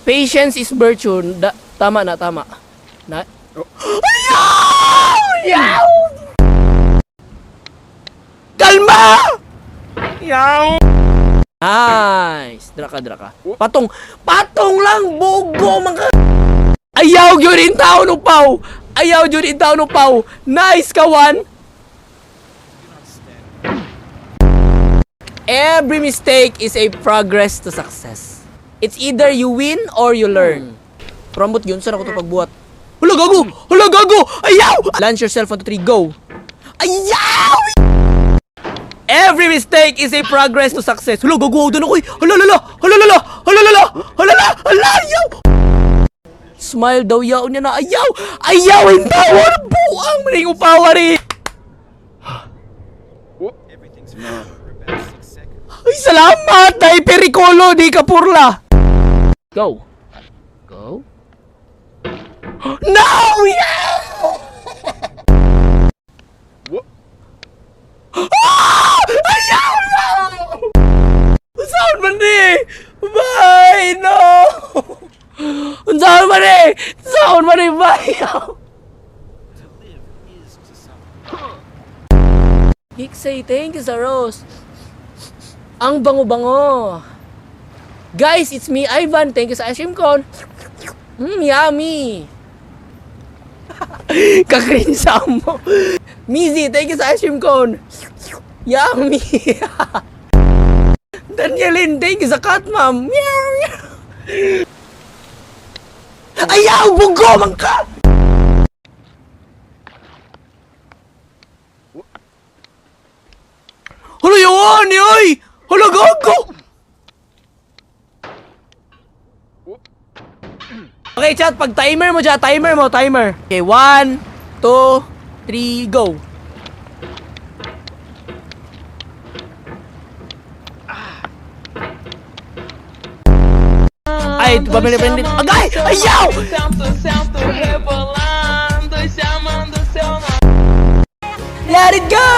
Patience is virtue. Tama na, tama. Ayaw! Ayaw! Kalma! Ayaw! Nice! Draka. Patong lang! Bogo! Ayaw yun in tao no pau! Ayaw yun in tao no pau! Nice, kawan! Every mistake is a progress to success. It's either you win or you learn. Promote yun, saan ako ito pagbuhat? Hala gago! Ayaw! Launch yourself, 1, 2, 3, go! Ayaw! Every mistake is a progress to success. Hala gago, doon ako eh! Hala! Ayaw! Smile daw yaw niya na ayaw! Ayaw! Ang power! Buang! Maling upawa rin! Ay, salamat! Ay, perikolo! Di ka purla! Go! No! Yeah! Ah! Ayaw! No! Saan man eh? Bye! No! Saan man eh? Bye! Hiksay, thank you sa rose. Ang bango-bango. Guys, it's me, Ivan. Thank you sa ice cream cone. Yummy. Kakrinsa mo. Mizi, thank you sa ice cream cone. Yummy. Danielin, thank you sa cat mom. Ayaw, bugo man ka. Hala yun, yoy. Hala gago. Okay, chat, pag timer mo dyan, timer. Okay, 1, 2, 3, go. Ay, pamili. Agay! Ayaw! Let it go!